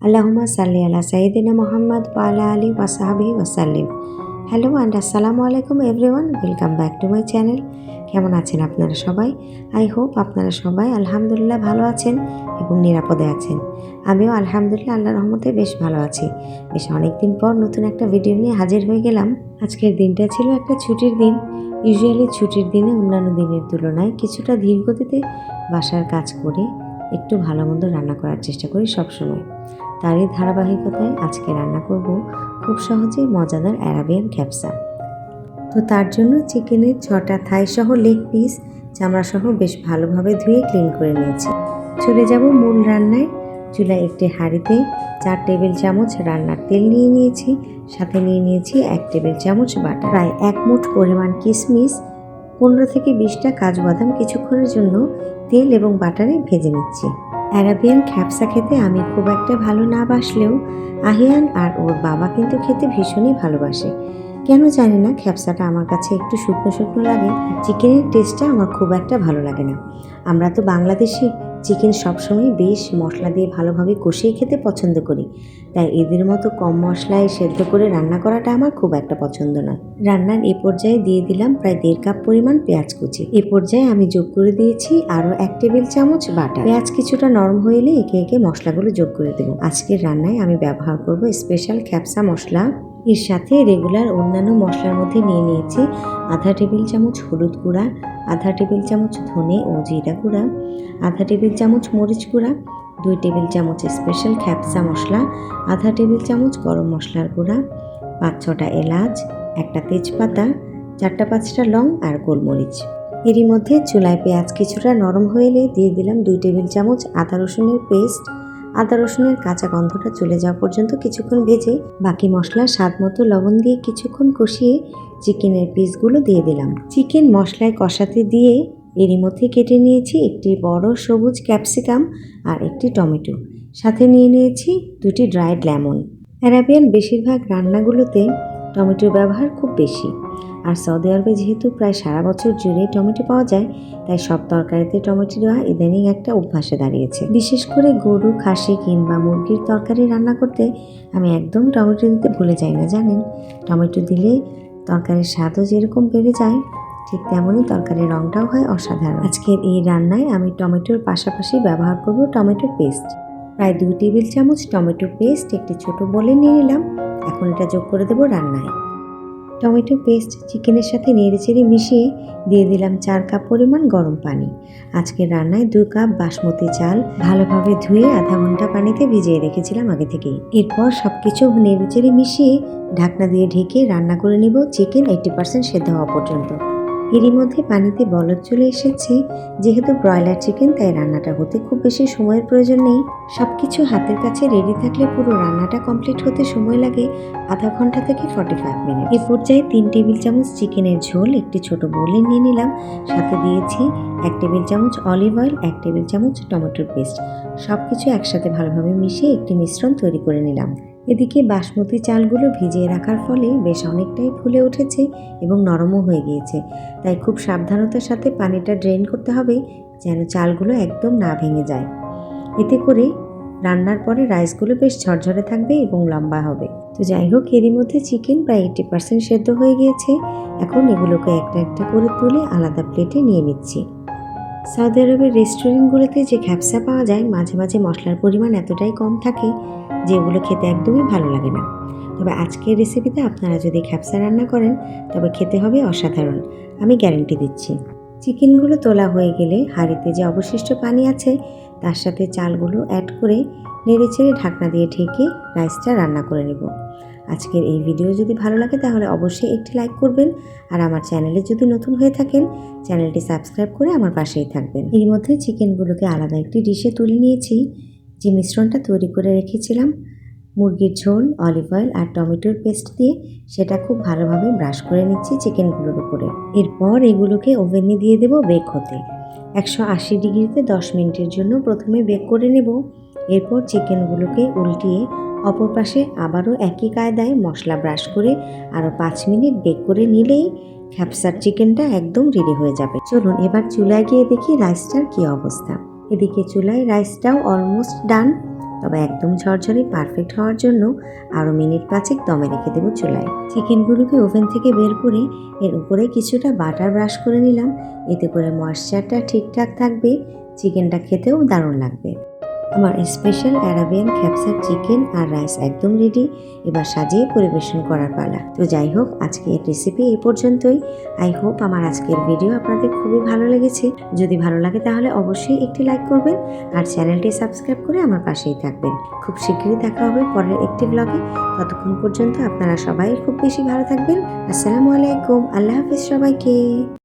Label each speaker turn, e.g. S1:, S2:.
S1: আল্লাহুম্মা সাল্লি আলা সাইয়্যিদিনা মুহাম্মদ ওয়া আলা আলিহি ওয়া সাহবিহি ওয়া সাল্লিম। হ্যালো অ্যান্ড আসসালামু আলাইকুম everyone, welcome back to my channel. কেমন আছেন আপনারা সবাই? আই হোপ আপনারা সবাই আলহামদুলিল্লাহ ভালো আছেন এবং নিরাপদে আছেন। আমিও আলহামদুলিল্লাহ আল্লাহর রহমতে বেশ ভালো আছি। বেশ অনেকদিন পর নতুন একটা ভিডিও নিয়ে হাজির হয়ে গেলাম। আজকের দিনটা ছিল একটা ছুটির দিন। ইউজুয়ালি ছুটির দিনে অন্যান্য দিনের তুলনায় কিছুটা ধীর গতিতে বাসার কাজ করে একটু ভালো মন্দ রান্না করার চেষ্টা করি সবসময়। তারই ধারাবাহিকতায় আজকে রান্না করব খুব সহজে মজাদার অ্যারাবিয়ান ক্যাপসা। তো তার জন্য চিকেনের 6টা থাই সহ লেগ পিস চামড়া সহ বেশ ভালোভাবে ধুয়ে ক্লিন করে নিয়েছি। চলে যাব মূল রান্নায়। চুলায় একটি হাঁড়িতে 4 টেবিল চামচ রান্নার তেল নিয়ে নিয়েছি, সাথে নিয়ে নিয়েছি 1 টেবিল চামচ বাটার, প্রায় 1 মুঠ পরিমাণ কিশমিশ, 15 থেকে 20টা কাজু বাদাম কিছুক্ষণের জন্য তেল এবং বাটারে ভেজে নিচ্ছি। অ্যারাবিয়ান ক্যাপসা খেতে আমি খুব একটা ভালো না বাসলেও আহিয়ান আর ওর বাবা কিন্তু খেতে ভীষণই ভালোবাসে। কেন জানি না, ক্যাপসাটা আমার কাছে একটু শুকনো শুকনো লাগে। চিকেনের টেস্টটা আমার খুব একটা ভালো লাগে না। আমরা তো বাংলাদেশি, চিকেন সবসময় বেশ মশলা দিয়ে ভালোভাবে কষিয়ে খেতে পছন্দ করি, তাই এদের মতো কম মশলায় সেদ্ধ করে রান্না করাটা আমার খুব একটা পছন্দ নয়। রান্নার এ পর্যায়ে দিয়ে দিলাম প্রায় 1.5 কাপ পরিমাণ পেঁয়াজ কুচি। এ পর্যায়ে আমি যোগ করে দিয়েছি আরও 1 টেবিল চামচ বাটার। পেঁয়াজ কিছুটা নরম হয়ে এলে একে একে মশলাগুলো যোগ করে দেবো। আজকের রান্নায় আমি ব্যবহার করব স্পেশাল ক্যাপসা মশলা। এর সাথে রেগুলার অন্যান্য মশলার মধ্যে নিয়ে নিয়েছি আধা টেবিল চামচ হলুদ গুঁড়া, আধা টেবিল চামচ ধনে ও জিরা গুঁড়া, আধা টেবিল চামচ মরিচ গুঁড়া, 2 টেবিল চামচ স্পেশাল ক্যাপসা মশলা, আধা টেবিল চামচ গরম মশলার গুঁড়া, 5-6টা এলাচ, একটা তেজপাতা, 4-5টা লং আর গোলমরিচ। এরই মধ্যে চুলায় পেঁয়াজ কিছুটা নরম হয়ে এলে দিয়ে দিলাম 2 টেবিল চামচ আদা রসুনের পেস্ট। আদা রসুনের কাঁচা গন্ধটা চলে যাওয়া পর্যন্ত কিছুক্ষণ ভেজে বাকি মশলা স্বাদ মতো লবণ দিয়ে কিছুক্ষণ কষিয়ে চিকেনের পিসগুলো দিয়ে দিলাম। চিকেন মশলায় কষাতে দিয়ে এরই মধ্যে কেটে নিয়েছি একটি বড় সবুজ ক্যাপসিকাম আর একটি টমেটো, সাথে নিয়ে নিয়েছি 2টি ড্রাইড লেমন। অ্যারাবিয়ান বেশিরভাগ রান্নাগুলোতে টমেটোর ব্যবহার খুব বেশি, আর সৌদি আরবে যেহেতু প্রায় সারা বছর জুড়ে টমেটো পাওয়া যায়, তাই সব তরকারিতে টমেটো দেওয়া ইদানিং একটা অভ্যাসে দাঁড়িয়েছে। বিশেষ করে গরু, খাসি কিংবা মুরগির তরকারি রান্না করতে আমি একদম টমেটো দিতে ভুলে যাই না, জানেন। টমেটো দিলে তরকারির স্বাদও যেরকম বেড়ে যায়, ঠিক তেমনই তরকারির রঙটাও হয় অসাধারণ। আজকের এই রান্নায় আমি টমেটোর পাশাপাশি ব্যবহার করব টমেটো পেস্ট। প্রায় 2 টেবিল চামচ টমেটো পেস্ট একটি ছোট বলে নিয়ে নিলাম। এখন এটা যোগ করে দেবো রান্নায়। টমেটো পেস্ট চিকেনের সাথে নেড়েচেড়ে মিশিয়ে দিয়ে দিলাম 4 কাপ পরিমাণ গরম পানি। আজকের রান্নায় 2 কাপ বাসমতি চাল ভালোভাবে ধুয়ে আধা ঘন্টা পানিতে ভিজিয়ে রেখেছিলাম আগে থেকেই। এরপর সবকিছু নেড়েচেড়ে মিশিয়ে ঢাকনা দিয়ে ঢেকে রান্না করে নিব চিকেন 80% সেদ্ধ হওয়া পর্যন্ত। এরই মধ্যে পানিতে বলক চলে এসেছে। যেহেতু ব্রয়লার চিকেন, তাই রান্নাটা হতে খুব বেশি সময়ের প্রয়োজন নেই। সবকিছু হাতের কাছে রেডি থাকলে পুরো রান্নাটা কমপ্লিট হতে সময় লাগে আধা ঘন্টা থেকে 45 মিনিট। এ পর্যায়ে 3 টেবিল চামচ চিকেনের ঝোল একটি ছোট বোলে নিয়ে নিলাম, সাথে দিয়েছি 1 টেবিল চামচ অলিভ অয়েল, 1 টেবিল চামচ টমেটোর পেস্ট। সবকিছু একসাথে ভালোভাবে মিশিয়ে একটি মিশ্রণ তৈরি করে নিলাম। এদিকে বাসমতি চালগুলো ভিজিয়ে রাখার ফলে বেশ অনেকটাই ফুলে উঠেছে এবং নরমও হয়ে গিয়েছে, তাই খুব সাবধানতার সাথে পানিটা ড্রেন করতে হবে যেন চালগুলো একদম না ভেঙে যায়। এতে করে রান্নার পরে রাইসগুলো বেশ ঝরঝরে থাকবে এবং লম্বা হবে। তো যাই হোক, এরই মধ্যে চিকেন প্রায় 80% সেদ্ধ হয়ে গিয়েছে। এখন এগুলোকে একটা একটা করে তুলে আলাদা প্লেটে নিয়ে নিচ্ছি। সৌদি আরবের রেস্টুরেন্টগুলোতে যে ক্যাপসা পাওয়া যায়, মাঝে মাঝে মশলার পরিমাণ এতটাই কম থাকে যেগুলো খেতে একদমই ভালো লাগে না। তবে আজকের রেসিপিতে আপনারা যদি ক্যাপসা রান্না করেন তবে খেতে হবে অসাধারণ, আমি গ্যারান্টি দিচ্ছি। চিকেনগুলো তোলা হয়ে গেলে হাঁড়িতে যে অবশিষ্ট পানি আছে তার সাথে চালগুলো অ্যাড করে নেড়েচেড়ে ঢাকনা দিয়ে ঢেকে রাইসটা রান্না করে নেব। আজকের এই ভিডিও যদি ভালো লাগে তাহলে অবশ্যই একটি লাইক করবেন, আর আমার চ্যানেলে যদি নতুন হয়ে থাকেন চ্যানেলটি সাবস্ক্রাইব করে আমার পাশেই থাকবেন। এর মধ্যে চিকেনগুলোকে আলাদা একটি ডিশে তুলে নিয়েছি। যে মিশ্রণটা তৈরি করে রেখেছিলাম মুরগির ঝোল, অলিভ অয়েল আর টমেটোর পেস্ট দিয়ে, সেটা খুব ভালোভাবে ব্রাশ করে নিচ্ছি চিকেনগুলোর উপরে। এরপর এগুলোকে ওভেনে দিয়ে দেব বেক হতে। 180 ডিগ্রিতে 10 মিনিটের জন্য প্রথমে বেক করে নেব। এরপর চিকেনগুলোকে উল্টিয়ে অপর পাশে আবারও একই কায়দায় মশলা ব্রাশ করে আরও 5 মিনিট বেক করে নিলেই ক্যাপসার চিকেনটা একদম রেডি হয়ে যাবে। চলুন এবার চুলায় গিয়ে দেখি রাইসটার কী অবস্থা। এদিকে চুলায় রাইসটাও অলমোস্ট ডান। তবে একদম ঝরঝরে পারফেক্ট হওয়ার জন্য আরও মিনিট 5 দমে রেখে দেবো চুলায়। চিকেনগুলোকে ওভেন থেকে বের করে এর উপরে কিছুটা বাটার ব্রাশ করে নিলাম, এতে করে ময়েশ্চারটা ঠিকঠাক থাকবে, চিকেনটা খেতেও দারুণ লাগবে। আমার স্পেশাল অ্যারাবিয়ান ক্যাপসার চিকেন আর রাইস একদম রেডি। এবার সাজিয়ে পরিবেশন করার পালা। তো যাই হোক, আজকের রেসিপি এই পর্যন্তই। আই হোপ আমার আজকের ভিডিও আপনাদের খুবই ভালো লেগেছে। যদি ভালো লাগে তাহলে অবশ্যই একটি লাইক করবেন আর চ্যানেলটি সাবস্ক্রাইব করে আমার পাশেই থাকবেন। খুব শীঘ্রই দেখা হবে পরের একটি ব্লগে। ততক্ষণ পর্যন্ত আপনারা সবাই খুব বেশি ভালো থাকবেন। আসসালামু আলাইকুম, আল্লাহ হাফিজ সবাইকে।